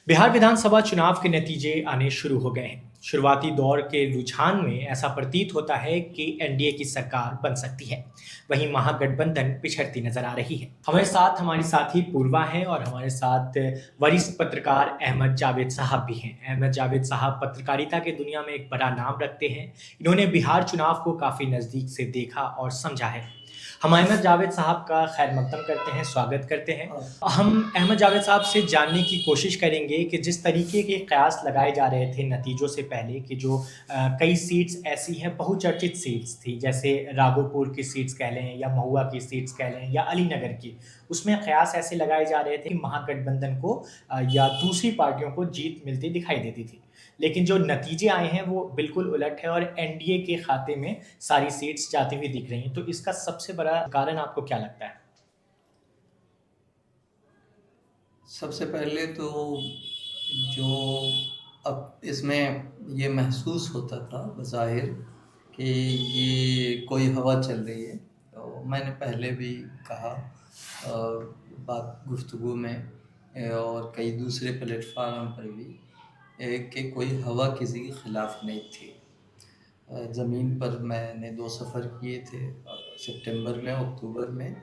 बिहार विधानसभा चुनाव के नतीजे आने शुरू हो गए हैं। शुरुआती दौर के रुझान में ऐसा प्रतीत होता है कि एनडीए की सरकार बन सकती है। वहीं महागठबंधन पिछड़ती नजर आ रही है। हमारी साथी पूर्वा हैं और हमारे साथ वरिष्ठ पत्रकार अहमद जावेद साहब भी हैं। अहमद जावेद साहब पत्रकारिता के दुनिया में एक बड़ा नाम रखते हैं। इन्होंने बिहार चुनाव को काफी नजदीक से देखा और समझा है। हम अहमद जावेद साहब का खैर मकदम करते हैं, स्वागत करते हैं। हम अहमद जावेद साहब से जानने की कोशिश करेंगे कि जिस तरीके के कयास लगाए जा रहे थे नतीजों से पहले कि जो कई सीट्स ऐसी हैं, बहुचर्चित सीट्स थी, जैसे राघोपुर की सीट्स कह लें या महुआ की सीट्स कह लें या अलीनगर की, उसमें कयास ऐसे लगाए जा रहे थे कि महागठबंधन को या दूसरी पार्टियों को जीत मिलती दिखाई देती थी। लेकिन जो नतीजे आए हैं वो बिल्कुल उलट है और एनडीए के खाते में सारी सीट्स जाती हुई दिख रही हैं। तो इसका सबसे बड़ा कारण आपको क्या लगता है? सबसे पहले तो जो अब इसमें ये महसूस होता था बज़ाहिर कि ये कोई हवा चल रही है। तो मैंने पहले भी कहा बात गुफ्तगू में और कई दूसरे प्लेटफार्म पर भी कि कोई हवा किसी के ख़िलाफ़ नहीं थी। ज़मीन पर मैंने 2 सफ़र किए थे सितंबर में, अक्टूबर में।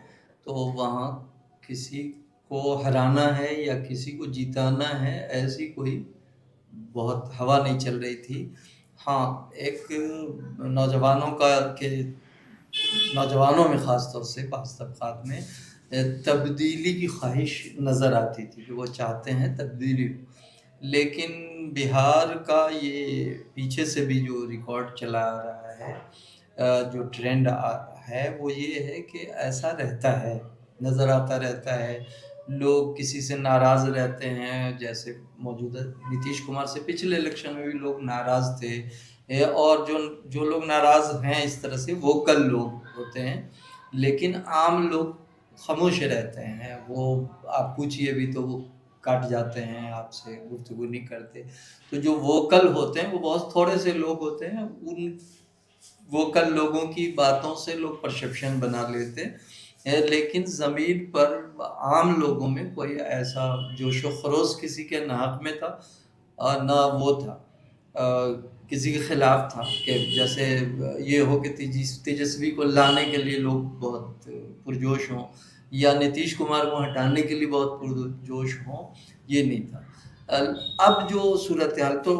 तो वहाँ किसी को हराना है या किसी को जिताना है, ऐसी कोई बहुत हवा नहीं चल रही थी। हाँ, एक नौजवानों में ख़ास तौर से बाज़ तबक़ात में तब्दीली की ख्वाहिश नज़र आती थी कि वो चाहते हैं तब्दीली हो। लेकिन बिहार का ये पीछे से भी जो रिकॉर्ड चला आ रहा है, जो ट्रेंड है वो ये है कि ऐसा रहता है, नज़र आता रहता है। लोग किसी से नाराज़ रहते हैं, जैसे मौजूदा नीतीश कुमार से पिछले इलेक्शन में भी लोग नाराज़ थे। और जो जो लोग नाराज़ हैं इस तरह से वोकल लोग होते हैं, लेकिन आम लोग खामोश रहते हैं। वो आप पूछिए भी तो वो काट जाते हैं, आपसे गुफ्तगू नहीं करते। तो जो वोकल होते हैं वो बहुत थोड़े से लोग होते हैं। उन वोकल लोगों की बातों से लोग परसेप्शन बना लेते हैं, लेकिन ज़मीन पर आम लोगों में कोई ऐसा जोश व खरोश किसी के ना हक में था और ना वो था किसी के खिलाफ था कि जैसे ये हो कि तेजस्वी को लाने के लिए लोग बहुत पुरजोश हों या नीतीश कुमार को हटाने के लिए बहुत पुरजोश हों, ये नहीं था। अब जो सूरत हाल तो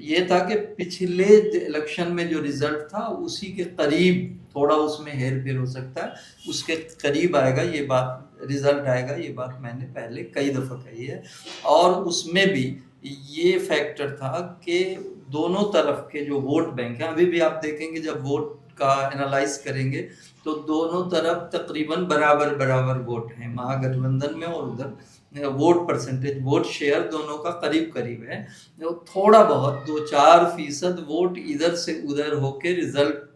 ये था कि पिछले इलेक्शन में जो रिज़ल्ट था उसी के करीब, थोड़ा उसमें हेर फेर हो सकता है, उसके करीब आएगा ये बात, रिज़ल्ट आएगा ये बात मैंने पहले कई दफ़ा कही है। और उसमें भी ये फैक्टर था कि दोनों तरफ के जो वोट बैंक हैं, अभी भी आप देखेंगे जब वोट का एनालाइज करेंगे तो दोनों तरफ तकरीबन बराबर बराबर वोट हैं, महागठबंधन में और उधर वोट परसेंटेज, वोट शेयर दोनों का करीब करीब है। जो थोड़ा बहुत 2-4% वोट इधर से उधर होके रिजल्ट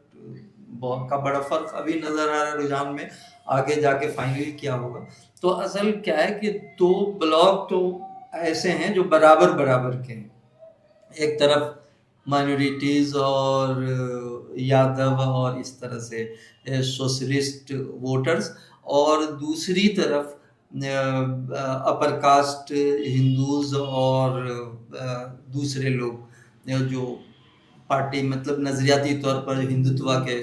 का बड़ा फर्क अभी नजर आ रहा है रुझान में, आगे जाके फाइनली क्या होगा। तो असल क्या है कि 2 ब्लॉक तो ऐसे हैं जो बराबर बराबर के हैं। एक तरफ माइनॉरिटीज़ और यादव और इस तरह से सोशलिस्ट वोटर्स, और दूसरी तरफ अपर कास्ट हिंदूज़ और दूसरे लोग जो पार्टी मतलब नज़रियाती तौर पर हिंदुत्व के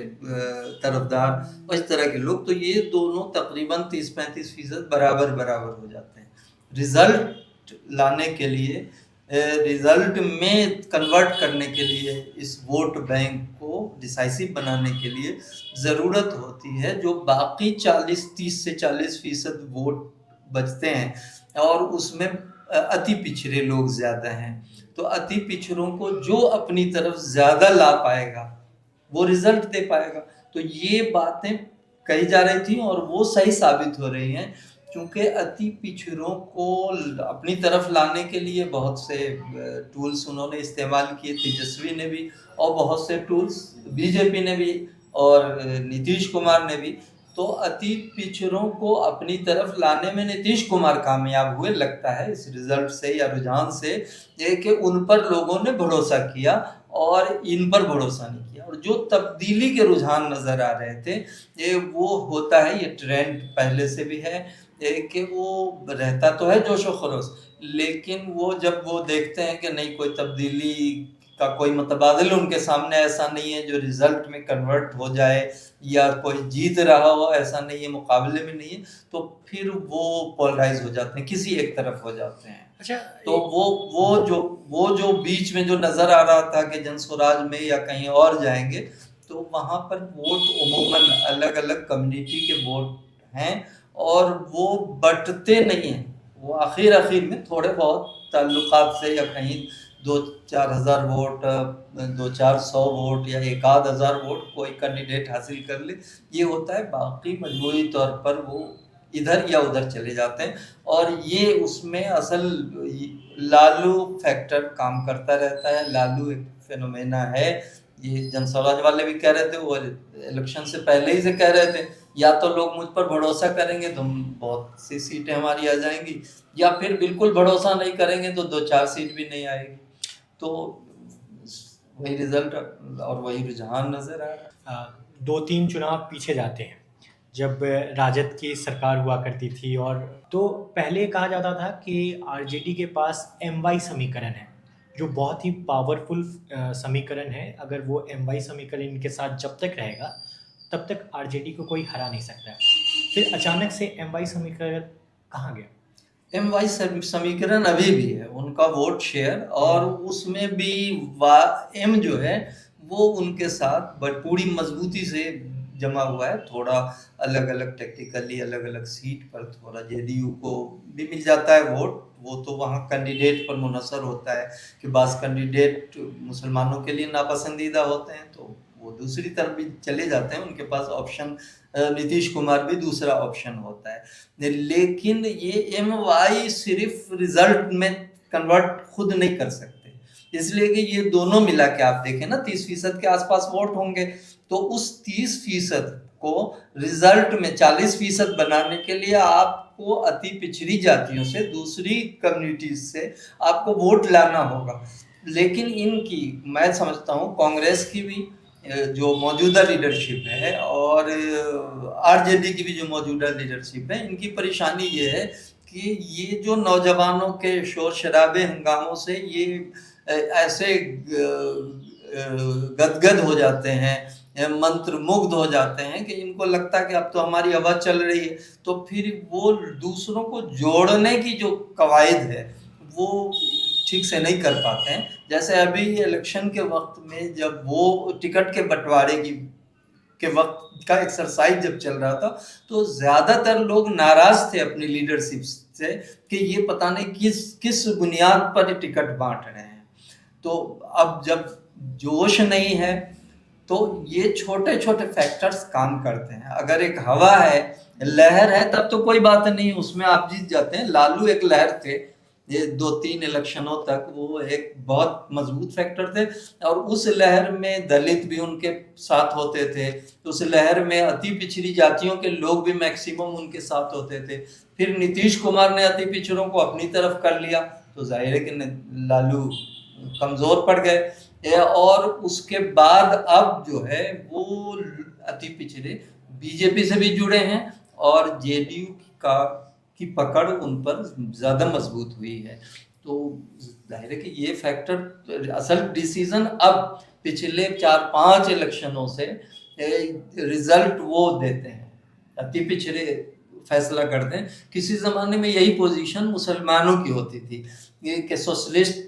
तरफदार और इस तरह के लोग, तो ये दोनों तकरीबन 30-35% बराबर बराबर हो जाते हैं। रिज़ल्ट लाने के लिए, रिज़ल्ट में कन्वर्ट करने के लिए, इस वोट बैंक को डिसाइसिव बनाने के लिए ज़रूरत होती है जो बाकी 30 से 40% वोट बचते हैं और उसमें अति पिछड़े लोग ज़्यादा हैं। तो अति पिछड़ों को जो अपनी तरफ ज़्यादा ला पाएगा वो रिज़ल्ट दे पाएगा। तो ये बातें कही जा रही थी और वो सही साबित हो रही हैं, क्योंकि अति पिछड़ों को अपनी तरफ लाने के लिए बहुत से टूल्स उन्होंने इस्तेमाल किए, तेजस्वी ने भी, और बहुत से टूल्स बीजेपी ने भी और नीतीश कुमार ने भी। तो अति पिछड़ों को अपनी तरफ लाने में नीतीश कुमार कामयाब हुए लगता है इस रिजल्ट से या रुझान से, कि उन पर लोगों ने भरोसा किया और इन पर भरोसा नहीं किया। और जो तब्दीली के रुझान नज़र आ रहे थे, ये वो होता है, ये ट्रेंड पहले से भी है कि वो रहता तो है जोश व खरोश, लेकिन वो जब वो देखते हैं कि नहीं कोई तब्दीली का कोई मुतबादिल उनके सामने ऐसा नहीं है जो रिजल्ट में कन्वर्ट हो जाए, या कोई जीत रहा हो ऐसा नहीं है, मुकाबले में नहीं है, तो फिर वो पोलराइज हो जाते हैं, किसी एक तरफ हो जाते हैं। अच्छा, तो वो जो बीच में जो नजर आ रहा था कि जनसुराज में या कहीं और जाएंगे, तो वहां पर वोट उमूमन अलग अलग कम्युनिटी के वोट हैं, और वो बंटते नहीं हैं, वो आखिर आखिर में थोड़े बहुत ताल्लुकात से या कहीं 2-4 हज़ार वोट, 200-400 वोट या 1-1000 वोट कोई कैंडिडेट हासिल कर ले, ये होता है। बाकी मजमूई तौर पर वो इधर या उधर चले जाते हैं, और ये उसमें असल लालू फैक्टर काम करता रहता है। लालू एक फिनोमेना है, ये जनसवराज वाले भी कह रहे थे, वो इलेक्शन से पहले ही से कह रहे थे, या तो लोग मुझ पर भरोसा करेंगे तो बहुत सी सीटें हमारी आ जाएंगी, या फिर बिल्कुल भरोसा नहीं करेंगे तो 2-4 सीट भी नहीं आएगी। तो वही रिजल्ट और वही रुझान नजर आ रहा है। 2-3 चुनाव पीछे जाते हैं, जब राजद की सरकार हुआ करती थी, और तो पहले कहा जाता था कि आरजेडी के पास एमवाई समीकरण है, जो बहुत ही पावरफुल समीकरण है। अगर वो एमवाई समीकरण इनके साथ जब तक रहेगा तब तक आरजेडी को कोई हरा नहीं सकता है। फिर अचानक से एमवाई समीकरण कहाँ गया? एमवाई समीकरण अभी भी है, उनका वोट शेयर, और उसमें भी एम जो है वो उनके साथ पूरी मजबूती से जमा हुआ है। थोड़ा अलग अलग टेक्निकली अलग अलग सीट पर थोड़ा जेडीयू को भी मिल जाता है वोट, वो तो वहाँ कैंडिडेट पर मुनहसर होता है कि बाज़ कैंडिडेट मुसलमानों के लिए नापसंदीदा होते हैं, तो वो दूसरी तरफ भी चले जाते हैं, उनके पास ऑप्शन, नीतीश कुमार भी दूसरा ऑप्शन होता है। लेकिन ये एमवाई सिर्फ रिजल्ट में कन्वर्ट खुद नहीं कर सकते, इसलिए कि ये दोनों मिला के आप देखें ना 30% के आसपास वोट होंगे, तो उस 30% को रिजल्ट में 40% बनाने के लिए आपको अति पिछड़ी जातियों से, दूसरी कम्युनिटीज से आपको वोट लाना होगा। लेकिन इनकी, मैं समझता हूँ कांग्रेस की भी जो मौजूदा लीडरशिप है और आरजेडी की भी जो मौजूदा लीडरशिप है, इनकी परेशानी ये है कि ये जो नौजवानों के शोर शराबे हंगामों से ये ऐसे गदगद हो जाते हैं, मंत्र मुग्ध हो जाते हैं कि इनको लगता है कि अब तो हमारी हवा चल रही है, तो फिर वो दूसरों को जोड़ने की जो कवायद है वो ठीक से नहीं कर पाते हैं। जैसे अभी इलेक्शन के वक्त में जब वो टिकट के बंटवारे के वक्त का एक्सरसाइज जब चल रहा था, तो ज्यादातर लोग नाराज थे अपनी लीडरशिप से कि ये पता नहीं किस बुनियाद पर टिकट बांट रहे हैं। तो अब जब जोश नहीं है तो ये छोटे छोटे फैक्टर्स काम करते हैं। अगर एक हवा है, लहर है, तब तो कोई बात नहीं, उसमें आप जीत जाते हैं। लालू एक लहर थे, ये 2-3 इलेक्शनों तक वो एक बहुत मजबूत फैक्टर थे, और उस लहर में दलित भी उनके साथ होते थे, उस लहर में अति पिछड़ी जातियों के लोग भी मैक्सिमम उनके साथ होते थे। फिर नीतीश कुमार ने अति पिछड़ों को अपनी तरफ कर लिया, तो जाहिर है कि लालू कमजोर पड़ गए, और उसके बाद अब जो है वो अति पिछड़े बीजेपी से भी जुड़े हैं, और जेडीयू की पकड़ उन पर ज्यादा मजबूत हुई है। तो जाहिर है कि ये फैक्टर, असल डिसीजन अब पिछले 4-5 इलेक्शनों से रिजल्ट वो देते हैं, अति पिछड़े फैसला करते हैं। किसी जमाने में यही पोजीशन मुसलमानों की होती थी कि सोशलिस्ट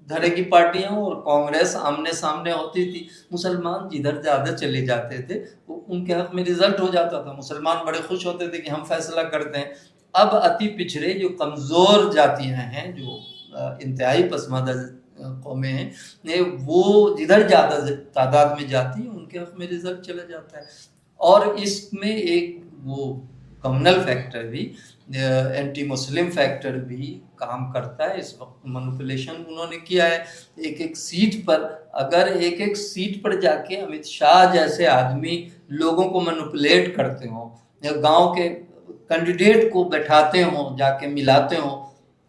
धड़े की पार्टियां और कांग्रेस आमने सामने होती थी, मुसलमान जिधर ज्यादा चले जाते थे तो उनके हक में रिजल्ट हो जाता था, मुसलमान बड़े खुश होते थे कि हम फैसला करते हैं। अब अति पिछड़े जो कमजोर जातियां हैं, जो इंतहाई पसमानदा कौमें हैं, वो जिधर ज्यादा तादाद में जाती हैं उनके हक में रिजल्ट चला जाता है। और इसमें एक वो कम्युनल फैक्टर भी, एंटी मुस्लिम फैक्टर भी काम करता है। इस वक्त मैनिपुलेशन उन्होंने किया है एक एक सीट पर। अगर एक एक सीट पर जाके अमित शाह जैसे आदमी लोगों को मैनिपुलेट करते हो, या गांव के कैंडिडेट को बैठाते हो, जाके मिलाते हो,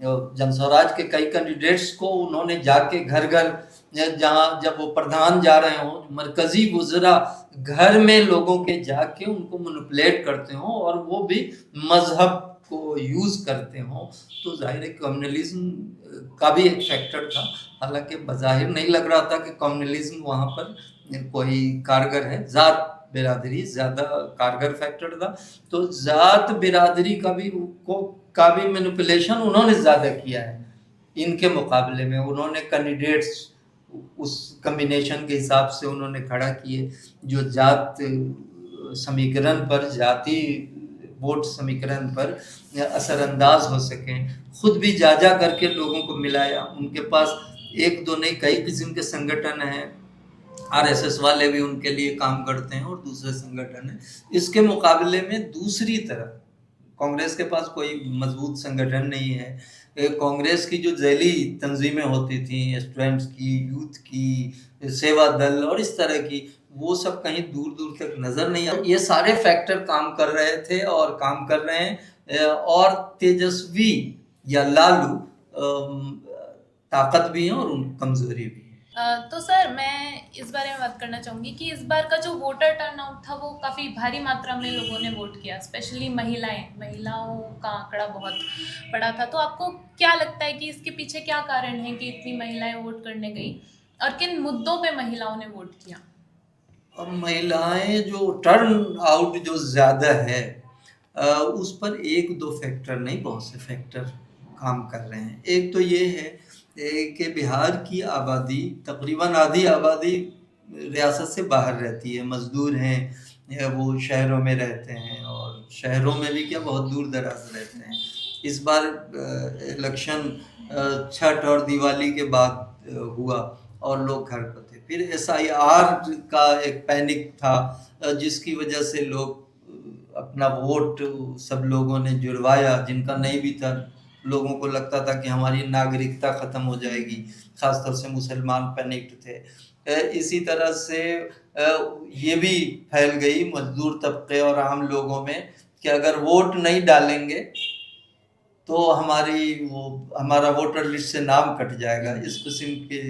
जनस्वराज के कई कैंडिडेट्स को उन्होंने जाके घर घर, जहाँ जब वो प्रधान जा रहे हो, मरकजी गुजरा घर में लोगों के जाके उनको मैनिपुलेट करते हो, और वो भी मजहब को यूज़ करते हों, तो ज़ाहिर है कम्युनलिज़्म का भी एक फैक्टर था। हालाँकि बज़ाहिर नहीं लग रहा था कि कम्युनलिज़्म वहाँ पर कोई कारगर है। ज़ात बिरादरी ज़्यादा कारगर फैक्टर था। तो ज़ात बिरादरी का भी मैनिपुलेशन उन्होंने ज़्यादा किया है इनके मुकाबले में। उन्होंने कैंडिडेट्स उस कॉम्बिनेशन के हिसाब से उन्होंने खड़ा किए जो जात समीकरण पर, जाति वोट समीकरण पर असरअंदाज हो सकें। खुद भी जा करके लोगों को मिलाया। उनके पास एक दो नहीं कई किस्म के संगठन हैं। आरएसएस वाले भी उनके लिए काम करते हैं और दूसरे संगठन हैं। इसके मुकाबले में दूसरी तरफ कांग्रेस के पास कोई मजबूत संगठन नहीं है। कांग्रेस की जो झैली तंजीमें होती थी, स्टूडेंट्स की, यूथ की, सेवा दल और इस तरह की, वो सब कहीं दूर दूर तक नजर नहीं आते। ये सारे फैक्टर काम कर रहे थे और काम कर रहे हैं। और तेजस्वी या लालू ताकत भी है और कमजोरी भी है। तो सर मैं इस बारे में बात करना चाहूँगी कि इस बार का जो वोटर टर्नआउट था वो काफ़ी भारी मात्रा में लोगों ने वोट किया, स्पेशली महिलाओं का आंकड़ा बहुत बड़ा था। तो आपको क्या लगता है कि इसके पीछे क्या कारण है कि इतनी महिलाएं वोट करने गई और किन मुद्दों पे महिलाओं ने वोट किया? अब महिलाएं जो टर्न आउट जो ज़्यादा है उस पर एक दो फैक्टर नहीं, बहुत से फैक्टर काम कर रहे हैं। एक तो ये है कि बिहार की आबादी तकरीबन आधी आबादी रियासत से बाहर रहती है, मजदूर हैं, वो शहरों में रहते हैं और शहरों में भी क्या बहुत दूर दराज रहते हैं। इस बार इलेक्शन छठ और दिवाली के बाद हुआ और लोग घर पर थे। फिर SIR का एक पैनिक था जिसकी वजह से लोग अपना वोट सब लोगों ने जुड़वाया जिनका नहीं भी था। लोगों को लगता था कि हमारी नागरिकता ख़त्म हो जाएगी, ख़ासतौर से मुसलमान पैनिक्ड थे। इसी तरह से ये भी फैल गई मजदूर तबके और आम लोगों में कि अगर वोट नहीं डालेंगे तो हमारा वोटर लिस्ट से नाम कट जाएगा। इस किस्म के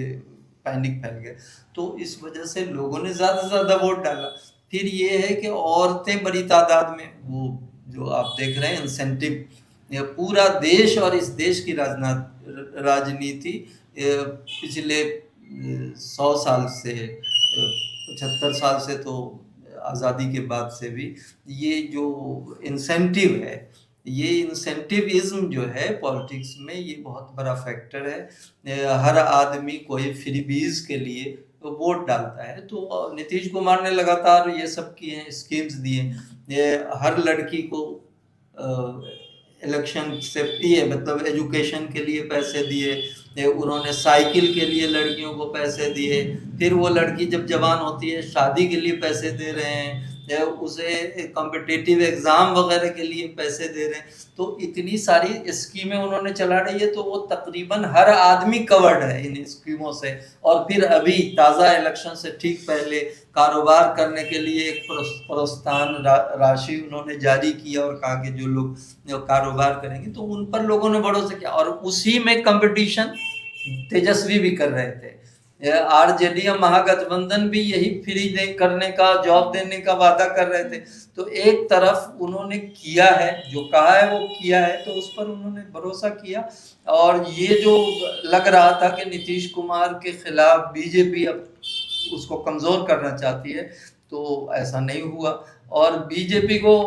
पैनिक फैल गए। तो इस वजह से लोगों ने ज़्यादा से ज़्यादा वोट डाला। फिर ये है कि औरतें बड़ी तादाद में, वो जो आप देख रहे हैं इंसेंटिव, पूरा देश और इस देश की राजनीति पिछले 100 साल से 75 साल से तो आज़ादी के बाद से भी ये जो इंसेंटिव है, ये इंसेंटिविज्म जो है पॉलिटिक्स में ये बहुत बड़ा फैक्टर है। हर आदमी कोई फ्रीबीज के लिए वोट डालता है। तो नीतीश कुमार ने लगातार ये सब किए हैं, स्कीम्स दिए। हर लड़की को इलेक्शन से मतलब एजुकेशन के लिए पैसे दिए। उन्होंने साइकिल के लिए लड़कियों को पैसे दिए। फिर वो लड़की जब जवान होती है शादी के लिए पैसे दे रहे हैं, उसे कॉम्पिटिटिव एग्ज़ाम वगैरह के लिए पैसे दे रहे हैं। तो इतनी सारी स्कीमें उन्होंने चला रही है, तो वो तकरीबन हर आदमी कवर्ड है इन स्कीमों से। और फिर अभी ताज़ा इलेक्शन से ठीक पहले कारोबार करने के लिए एक प्रोत्साहन राशि उन्होंने जारी किया और कहा कि जो लोग कारोबार करेंगे तो उन पर लोगों ने भरोसा किया। और उसी में कंपटीशन तेजस्वी भी कर रहे थे। RJD महागठबंधन भी यही फ्री करने का, जॉब देने का वादा कर रहे थे। तो एक तरफ उन्होंने किया है, जो कहा है वो किया है, तो उस पर उन्होंने भरोसा किया। और ये जो लग रहा था कि नीतीश कुमार के खिलाफ बीजेपी अब उसको कमज़ोर करना चाहती है, तो ऐसा नहीं हुआ। और बीजेपी को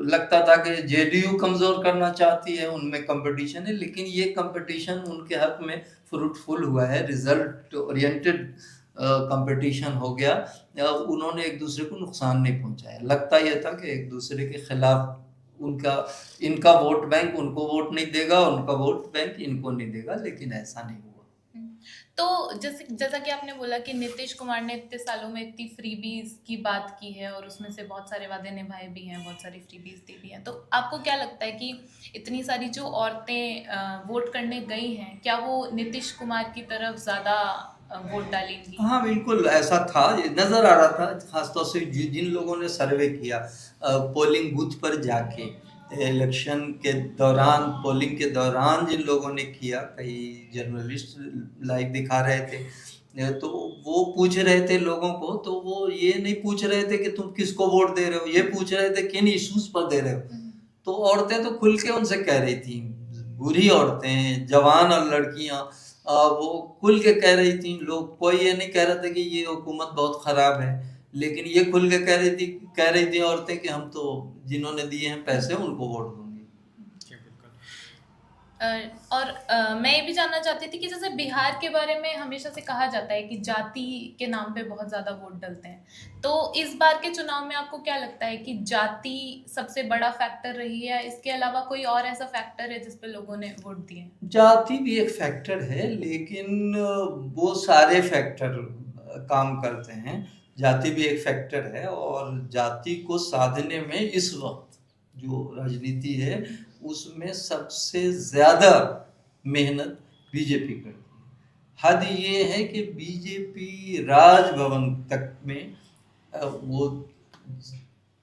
लगता था कि JDU कमज़ोर करना चाहती है, उनमें कंपटीशन है, लेकिन ये कंपटीशन उनके हक में फ्रूटफुल हुआ है, रिजल्ट ओरिएंटेड कंपटीशन हो गया। उन्होंने एक दूसरे को नुकसान नहीं पहुंचाया। लगता यह था कि एक दूसरे के खिलाफ इनका वोट बैंक उनको वोट नहीं देगा, उनका वोट बैंक इनको नहीं देगा, लेकिन ऐसा नहीं हुआ। तो जैसा कि आपने बोला कि नीतीश कुमार ने इतने सालों में इतनी फ्रीबीज की बात की है और उसमें से बहुत सारे वादे निभाए भी हैं, बहुत सारी फ्रीबीज दी भी हैं, तो आपको क्या लगता है कि इतनी सारी जो औरतें वोट करने गई हैं, क्या वो नीतीश कुमार की तरफ ज़्यादा वोट डालेंगी? हाँ बिल्कुल ऐसा था, नज़र आ रहा था। खासतौर से जिन लोगों ने सर्वे किया पोलिंग बूथ पर जाके, इलेक्शन के दौरान, पोलिंग के दौरान जिन लोगों ने किया, कई जर्नलिस्ट लाइव दिखा रहे थे, तो वो पूछ रहे थे लोगों को। तो वो ये नहीं पूछ रहे थे कि तुम किसको वोट दे रहे हो, ये पूछ रहे थे किन इश्यूज पर दे रहे हो। तो औरतें तो खुल के उनसे कह रही थी, बूढ़ी औरतें, जवान और लड़कियां, वो खुल के कह रही थी। लोग, कोई ये नहीं कह रहा था कि ये हुकूमत बहुत खराब है, लेकिन ये खुल के कह रही थी औरतें कि हम तो जिन्होंने दिए हैं पैसे उनको वोट दूंगी। जी, बिल्कुल। और मैं ये भी जानना चाहती थी कि जैसे बिहार के बारे में हमेशा से कहा जाता है कि जाति के नाम पे बहुत ज़्यादा वोट डलते हैं, तो इस बार के चुनाव में आपको क्या लगता है कि जाति सबसे बड़ा फैक्टर रही है, इसके अलावा कोई और ऐसा फैक्टर है जिस पे लोगों ने वोट दिए? जाति भी एक फैक्टर है, लेकिन वो सारे फैक्टर काम करते हैं। जाति भी एक फैक्टर है, और जाति को साधने में इस वक्त जो राजनीति है उसमें सबसे ज़्यादा मेहनत बीजेपी करती है। हद ये है कि बीजेपी राजभवन तक में वो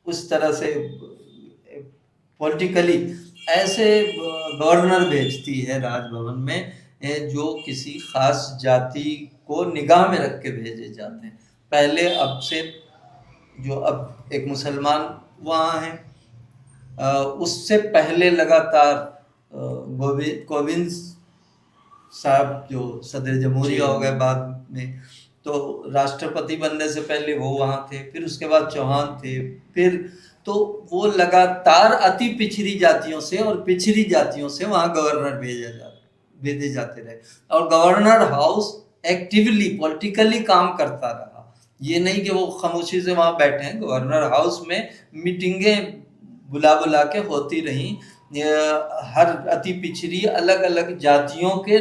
उस तरह से पॉलिटिकली ऐसे गवर्नर भेजती है राजभवन में, जो किसी खास जाति को निगाह में रख के भेजे जाते हैं। पहले, अब से जो अब एक मुसलमान वहाँ हैं, उससे पहले लगातार कोविंद साहब जो सदर जमहूरिया हो गए बाद में, तो राष्ट्रपति बनने से पहले वो वहाँ थे, फिर उसके बाद चौहान थे, फिर तो वो लगातार अति पिछड़ी जातियों से और पिछड़ी जातियों से वहाँ गवर्नर भेजे जाते रहे, और गवर्नर हाउस एक्टिवली पॉलिटिकली काम करता रहा। ये नहीं कि वो खामोशी से वहाँ बैठे हैं, गवर्नर हाउस में मीटिंगें बुला के होती रही, हर अति पिछड़ी अलग अलग जातियों के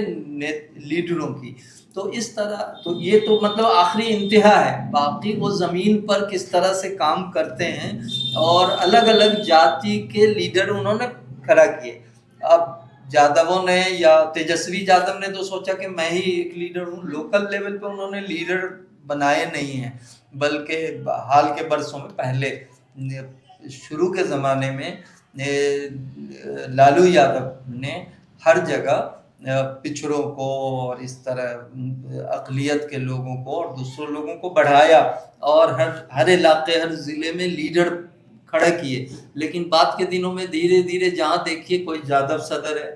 लीडरों की। तो इस तरह, तो ये तो मतलब आखिरी इंतहा है। बाकी वो ज़मीन पर किस तरह से काम करते हैं, और अलग अलग जाति के लीडर उन्होंने खड़ा किए। अब यादवों ने या तेजस्वी यादव ने तो सोचा कि मैं ही एक लीडर हूँ। लोकल लेवल पे उन्होंने लीडर बनाए नहीं हैं, बल्कि हाल के बरसों में, पहले शुरू के ज़माने में लालू यादव ने हर जगह पिछड़ों को और इस तरह अक़लियत के लोगों को और दूसरों लोगों को बढ़ाया, और हर इलाके, हर ज़िले में लीडर खड़े किए। लेकिन बाद के दिनों में धीरे धीरे जहाँ देखिए कोई यादव सदर है,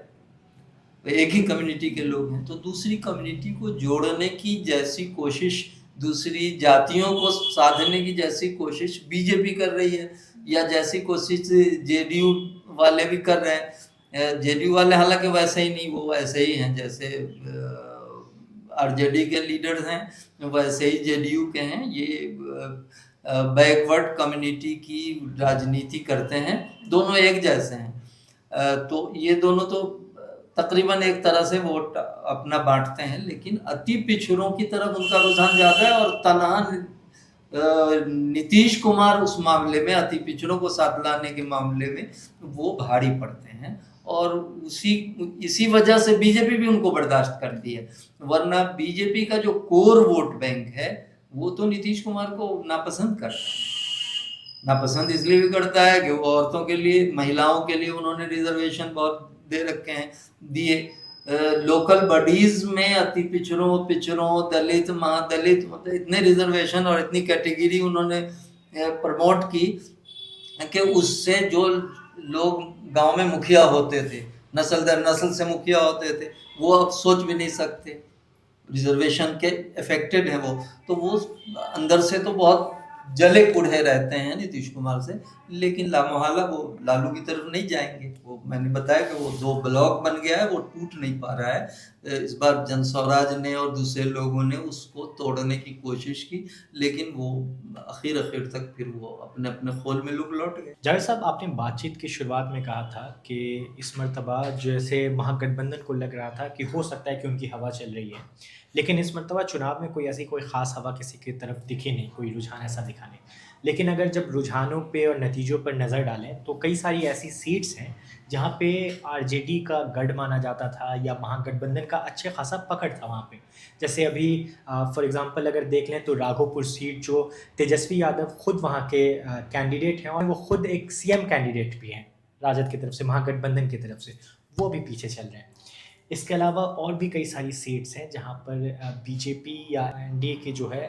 एक ही कम्युनिटी के लोग हैं, तो दूसरी कम्युनिटी को जोड़ने की जैसी कोशिश, दूसरी जातियों को साधने की जैसी कोशिश बीजेपी कर रही है, या जैसी कोशिश जेडीयू वाले भी कर रहे हैं। जेडीयू वाले हालांकि वैसे ही नहीं, वो वैसे ही हैं जैसे आरजेडी के लीडर्स हैं, वैसे ही जेडीयू के हैं। ये बैकवर्ड कम्युनिटी की राजनीति करते हैं, दोनों एक जैसे हैं। तो ये दोनों तो तकरीबन एक तरह से वोट अपना बांटते हैं, लेकिन अति पिछड़ों की तरफ उनका रुझान ज़्यादा है, और तनहा नीतीश कुमार उस मामले में, अति पिछड़ों को साथ लाने के मामले में वो भारी पड़ते हैं, और इसी वजह से बीजेपी भी उनको बर्दाश्त करती है। वरना बीजेपी का जो कोर वोट बैंक है वो तो नीतीश कुमार को नापसंद करता है। नापसंद इसलिए भी करता है कि वो औरतों के लिए, महिलाओं के लिए उन्होंने रिजर्वेशन बहुत दे रखे हैं, दिए। लोकल बॉडीज में अति पिछड़ों, दलित, महादलित, मतलब इतने रिजर्वेशन और इतनी कैटेगरी उन्होंने प्रमोट की कि उससे जो लोग गांव में मुखिया होते थे, नस्ल दर नस्ल से मुखिया होते थे, वो अब सोच भी नहीं सकते। रिजर्वेशन के अफेक्टेड हैं वो, तो वो अंदर से तो बहुत जले कुढ़े रहते हैं नीतीश कुमार से, लेकिन लामोहल्ला वो लालू की तरफ नहीं जाएंगे। वो मैंने बताया कि वो 2 ब्लॉक बन गया है, वो टूट नहीं पा रहा है। इस बार जन स्वराज ने और दूसरे लोगों ने उसको तोड़ने की कोशिश की, लेकिन वो आखिर तक फिर वो अपने अपने खोल में लौट गए। जावेद साहब, आपने बातचीत की शुरुआत में कहा था कि इस मर्तबा जैसे महागठबंधन को लग रहा था कि हो सकता है कि उनकी हवा चल रही है, लेकिन इस मर्तबा चुनाव में कोई ख़ास हवा किसी की तरफ दिखे नहीं, कोई रुझान ऐसा दिखा नहीं। लेकिन अगर जब रुझानों पे और नतीजों पर नज़र डालें तो कई सारी ऐसी सीट्स हैं जहाँ पे आरजेडी का गढ़ माना जाता था, या महागठबंधन का अच्छे खासा पकड़ था वहाँ पे। जैसे अभी फॉर एग्जांपल अगर देख लें तो राघोपुर सीट, जो तेजस्वी यादव खुद वहाँ के कैंडिडेट हैं, और वो खुद एक सीएम कैंडिडेट भी हैं राजद की तरफ से, महागठबंधन की तरफ से, वो भी पीछे चल रहे हैं। इसके अलावा और भी कई सारी सीट्स हैं जहाँ पर बीजेपी या एनडीए की जो है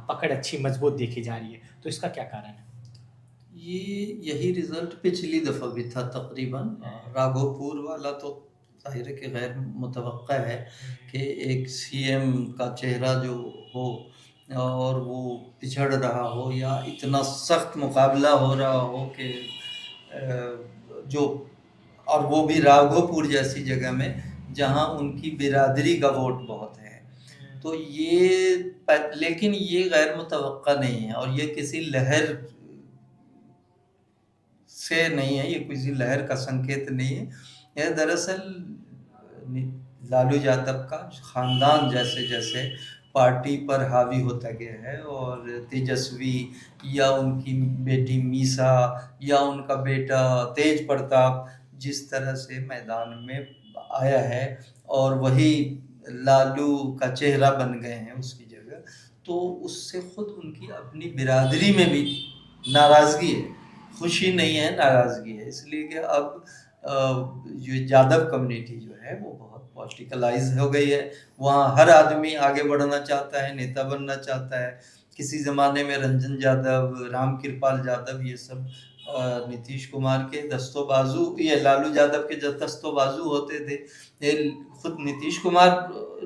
पकड़ अच्छी मजबूत देखी जा रही है, तो इसका क्या कारण है? ये यही रिजल्ट पिछली दफ़ा भी था तकरीबन। राघोपुर वाला तो ज़ाहिर है कि गैर मुतवक्का है कि एक सीएम का चेहरा जो हो और वो पिछड़ रहा हो या इतना सख्त मुकाबला हो रहा हो कि जो और वो भी राघोपुर जैसी जगह में जहाँ उनकी बिरादरी का वोट बहुत है। तो लेकिन ये गैर मुतवक्का नहीं है और ये किसी लहर से नहीं है, ये किसी लहर का संकेत नहीं है। यह दरअसल लालू यादव का खानदान जैसे जैसे पार्टी पर हावी होता गया है और तेजस्वी या उनकी बेटी मीसा या उनका बेटा तेज प्रताप जिस तरह से मैदान में आया है और वही लालू का चेहरा बन गए हैं उसकी जगह, तो उससे खुद उनकी अपनी बिरादरी में भी नाराज़गी है, खुशी नहीं है, नाराज़गी है। इसलिए कि अब जो यादव कम्युनिटी जो है वो बहुत पॉलिटिकलाइज हो गई है। वहाँ हर आदमी आगे बढ़ना चाहता है, नेता बनना चाहता है। किसी ज़माने में रंजन यादव, राम कृपाल यादव ये सब नीतीश कुमार के दस्तोबाजू, ये लालू यादव के जो दस्तोबाजू होते थे। ये खुद नीतीश कुमार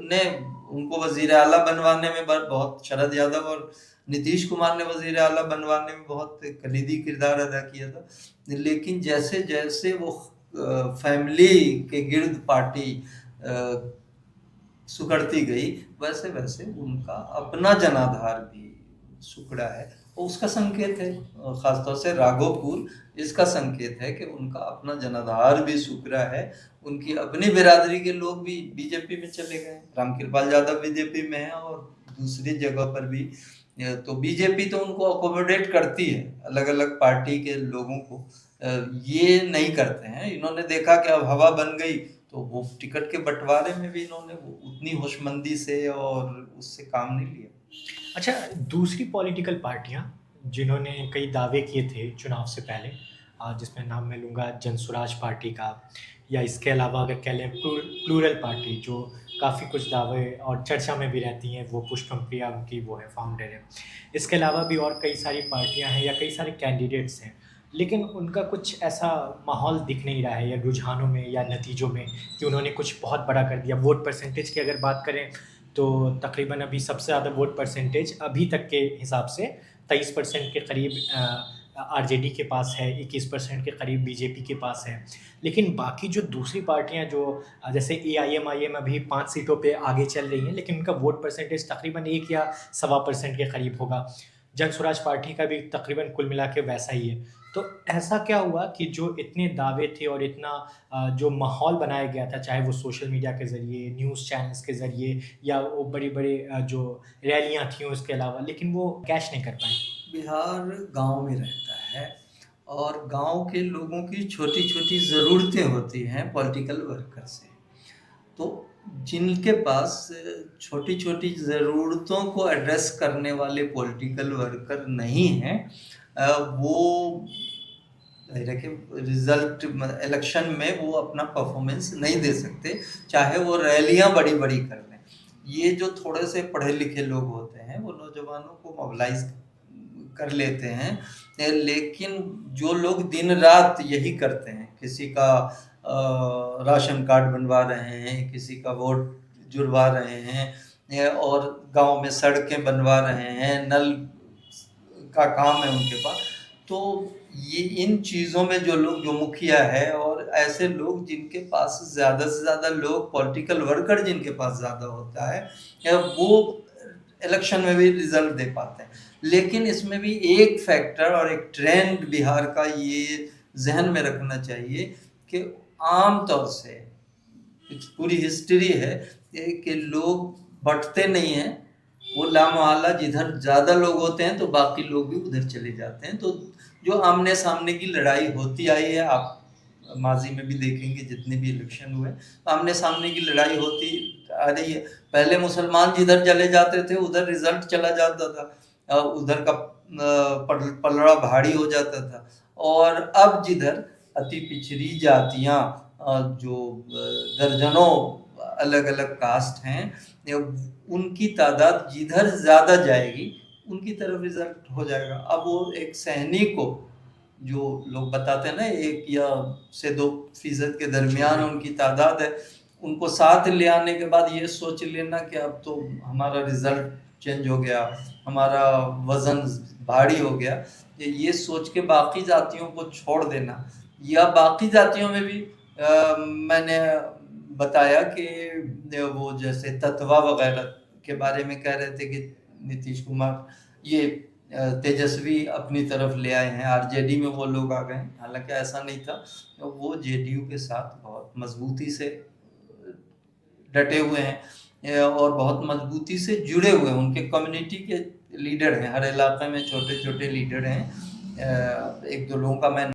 ने उनको वज़ीर आला बनवाने में बहुत, शरद यादव और नीतीश कुमार ने वज़ीर आला बनवाने में बहुत कलीदी किरदार अदा किया था। लेकिन जैसे जैसे वो फैमिली के गिर्द पार्टी सुकड़ती गई वैसे वैसे उनका अपना जनाधार भी सुकड़ा है। और उसका संकेत है, खासतौर से राघोपुर इसका संकेत है कि उनका अपना जनाधार भी सुकड़ा है। उनकी अपनी बिरादरी के लोग भी बीजेपी में चले गए। रामकृपाल यादव बीजेपी में है और दूसरी जगह पर भी तो बीजेपी तो उनको अकोमोडेट करती है, अलग अलग पार्टी के लोगों को ये नहीं करते हैं। इन्होंने देखा कि अब हवा बन गई तो वो टिकट के बंटवारे में भी इन्होंने उतनी होशमंदी से और उससे काम नहीं लिया। अच्छा, दूसरी पॉलिटिकल पार्टियां जिन्होंने कई दावे किए थे चुनाव से पहले, जिसमें नाम मैं लूँगा जनसुराज पार्टी का, या इसके अलावा अगर कह लें प्लूरल पार्टी जो काफ़ी कुछ दावे और चर्चा में भी रहती हैं, वो पुष्पम प्रिया उनकी वो है, फाउंडर है। इसके अलावा भी और कई सारी पार्टियां हैं या कई सारे कैंडिडेट्स हैं, लेकिन उनका कुछ ऐसा माहौल दिख नहीं रहा है या रुझानों में या नतीजों में कि उन्होंने कुछ बहुत बड़ा कर दिया। वोट परसेंटेज की अगर बात करें तो तकरीबन अभी सबसे ज़्यादा वोट परसेंटेज अभी तक के हिसाब से 23% के करीब आरजेडी के पास है, 21% के करीब बीजेपी के पास है। लेकिन बाकी जो दूसरी पार्टियां जो जैसे एआईएम अभी 5 सीटों पे आगे चल रही हैं, लेकिन उनका वोट परसेंटेज तकरीबन 1 या 1.25% के करीब होगा। जनसुराज पार्टी का भी तकरीबन कुल मिला के वैसा ही है। तो ऐसा क्या हुआ कि जो इतने दावे थे और इतना जो माहौल बनाया गया था, चाहे वो सोशल मीडिया के ज़रिए, न्यूज़ चैनल्स के ज़रिए या वो बड़ी-बड़ी जो रैलियाँ थीं उसके अलावा, लेकिन वो कैश नहीं कर पाए? बिहार गांव में रहता है और गांव के लोगों की छोटी छोटी ज़रूरतें होती हैं पॉलिटिकल वर्कर से। तो जिनके पास छोटी छोटी ज़रूरतों को एड्रेस करने वाले पॉलिटिकल वर्कर नहीं हैं, वो रिजल्ट इलेक्शन में वो अपना परफॉर्मेंस नहीं दे सकते, चाहे वो रैलियां बड़ी बड़ी कर लें। ये जो थोड़े से पढ़े लिखे लोग होते हैं वो नौजवानों को मोबिलाइज कर लेते हैं, लेकिन जो लोग दिन रात यही करते हैं, किसी का राशन कार्ड बनवा रहे हैं, किसी का वोट जुड़वा रहे हैं और गांव में सड़कें बनवा रहे हैं, नल का काम है उनके पास, तो ये इन चीज़ों में जो लोग, जो मुखिया है और ऐसे लोग जिनके पास ज़्यादा से ज़्यादा लोग, पॉलिटिकल वर्कर जिनके पास ज़्यादा होता है, वो इलेक्शन में भी रिजल्ट दे पाते हैं। लेकिन इसमें भी एक फैक्टर और एक ट्रेंड बिहार का ये जहन में रखना चाहिए कि आम तौर से पूरी हिस्ट्री है कि लोग बंटते नहीं हैं, वो लामोहल्ला जिधर ज़्यादा लोग होते हैं तो बाकी लोग भी उधर चले जाते हैं। तो जो आमने सामने की लड़ाई होती आई है, आप माजी में भी देखेंगे जितने भी इलेक्शन हुए, आमने सामने की लड़ाई होती आ रही है। पहले मुसलमान जिधर चले जाते थे उधर रिजल्ट चला जाता था, उधर का पलड़ा भारी हो जाता था, और अब जिधर अति पिछड़ी जातियाँ जो दर्जनों अलग अलग कास्ट हैं, उनकी तादाद जिधर ज़्यादा जाएगी उनकी तरफ रिजल्ट हो जाएगा। अब वो एक सहनी को जो लोग बताते हैं ना 1 या 2% के दरमियान उनकी तादाद है, उनको साथ ले आने के बाद ये सोच लेना कि अब तो हमारा रिजल्ट चेंज हो गया, हमारा वजन भारी हो गया, ये सोच के बाकी जातियों को छोड़ देना, या बाकी जातियों में भी मैंने बताया कि वो जैसे तत्वा वगैरह के बारे में कह रहे थे कि नीतीश कुमार ये तेजस्वी अपनी तरफ ले आए हैं, आरजेडी में वो लोग आ गए हैं, हालांकि ऐसा नहीं था। तो वो जेडीयू के साथ बहुत मजबूती से डटे हुए हैं और बहुत मजबूती से जुड़े हुए हैं, उनके कम्युनिटी के लीडर हैं, हर इलाके में छोटे छोटे लीडर हैं। 1-2 लोगों का मैं